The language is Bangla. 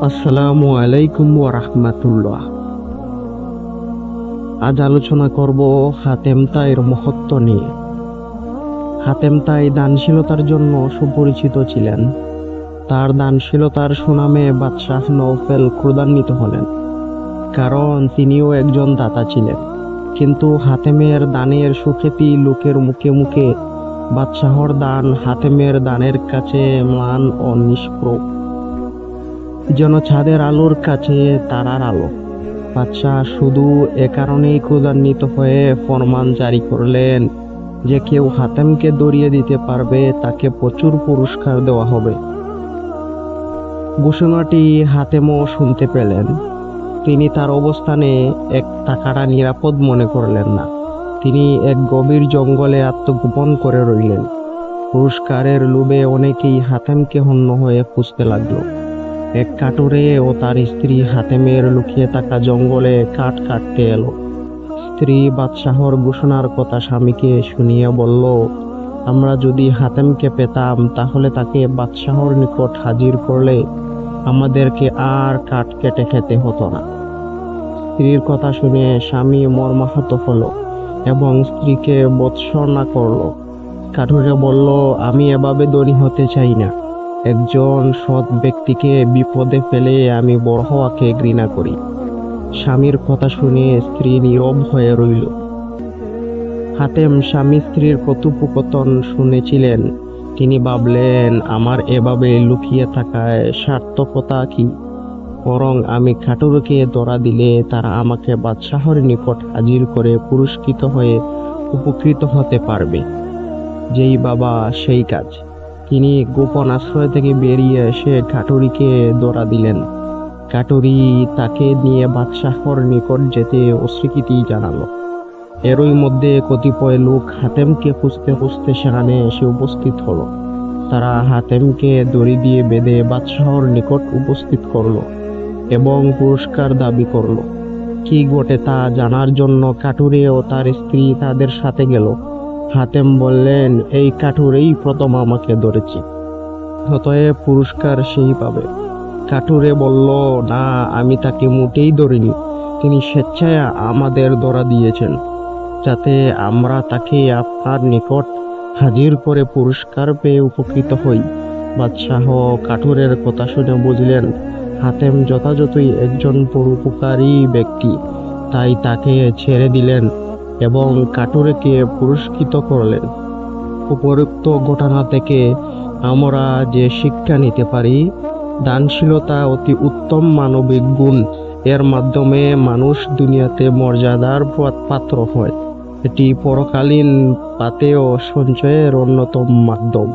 আসসালামু আলাইকুম ওয়া রাহমাতুল্লাহ। আজ আলোচনা করব হাতেম তাইর মহত্ব নিয়ে। হাতেম তাই দানশীলতার জন্য সুপরিচিত ছিলেন। তার দানশীলতার সুনামে বাদশাহ নওফেল ক্রোধান্বিত হলেন, কারণ তিনিও একজন দাতা ছিলেন। কিন্তু হাতেমের দানের সুখ্যাতি লোকের মুখে মুখে বাদশাহর দান হাতেমের দানের কাছে ম্লান ও নিষ্প্রভ, যেন ছাদের আলোর কাছে তারার আলো। বাদশাহ শুধু এ কারণেই ক্রোধান্বিত হয়ে ফরমান জারি করলেন যে কেউ হাতেমকে দরিয়ে দিতে পারবে তাকে প্রচুর পুরস্কার দেওয়া হবে। ঘোষণাটি হাতেমও শুনতে পেলেন। তিনি তার অবস্থানে এক টাকাটা নিরাপদ মনে করলেন না। তিনি এক গভীর জঙ্গলে আত্মগোপন করে রইলেন। পুরস্কারের লোভে অনেকেই হাতেমকে হন্য হয়ে খুঁজতে লাগলো। এক কাঠুরে ও তার স্ত্রী হাতেমের লুকিয়ে থাকা জঙ্গলে কাঠ কাটতে এলো। স্ত্রী বাদশাহর ঘোষণার কথা স্বামীকে শুনিয়ে বলল, আমরা যদি হাতেমকে পেতাম তাহলে তাকে বাদশাহর নিকট হাজির করলে আমাদেরকে আর কাঠ কেটে খেতে হতো না। স্ত্রীর কথা শুনে স্বামী মর্মাহত হলো এবং স্ত্রীকে ভর্ৎসনা করলো। কাঠুরে বলল, আমি এভাবে ধনী হতে চাই না। একজন সৎ ব্যক্তিকে বিপদে ফেলে আমি বড় হওয়াকে ঘৃণা করি। স্বামীর কথা শুনে স্ত্রী নীরব হয়ে রইল। হাতেম স্বামী স্ত্রীর কথোপকথন শুনেছিলেন। তিনি ভাবলেন, আমার এভাবে লুকিয়ে থাকায় সার্থকতা কি? বরং আমি কাঠুরকে ধরা দিলে তারা আমাকে বাদশাহর নিকট হাজির করে পুরস্কৃত হয়ে উপকৃত হতে পারবে। যেই বাবা সেই কাজ। তিনি গোপন আশ্রয় থেকে বেরিয়ে এসে কাঠুরিকে ধরা দিলেন। কাঠুরি তাকে নিয়ে বাদশাহর নিকট যেতে অস্বীকৃতি জানালো। এরই মধ্যে কতিপয় লোক হাতেমকে খুঁজতে খুঁজতে সেখানে এসে উপস্থিত হলো। তারা হাতেমকে দড়ি দিয়ে বেঁধে বাদশাহর নিকট উপস্থিত করলো এবং পুরস্কার দাবি করলো। কি ঘটে তা জানার জন্য কাঠুরে ও তার স্ত্রী তাদের সাথে গেল। হাতেম বললেন, এই কাঠুরেই প্রথম আমাকে ধরেছে, অতএব পুরস্কার সেই পাবে। কাঠুরে বলল, না, আমি তাকে মোটেই ধরিনি। তিনি স্বেচ্ছায় আমাদের ধরা দিয়েছেন যাতে আমরা তাকে আপনার নিকট হাজির করে পুরস্কার পেয়ে উপকৃত হই। বাদশাহ কাঠুরের কথা শুনে বুঝলেন হাতেম যথাযথই একজন পরোপকারী ব্যক্তি, তাই তাকে ছেড়ে দিলেন এবং কাঠুরেকে পুরস্কৃত করলেন। উপরোক্ত ঘটনা থেকে আমরা যে শিক্ষা নিতে পারি, দানশীলতা অতি উত্তম মানবিক গুণ। এর মাধ্যমে মানুষ দুনিয়াতে মর্যাদার পাত্র হয়। এটি পরকালীন পাতেয় সঞ্চয়ের অন্যতম মাধ্যম।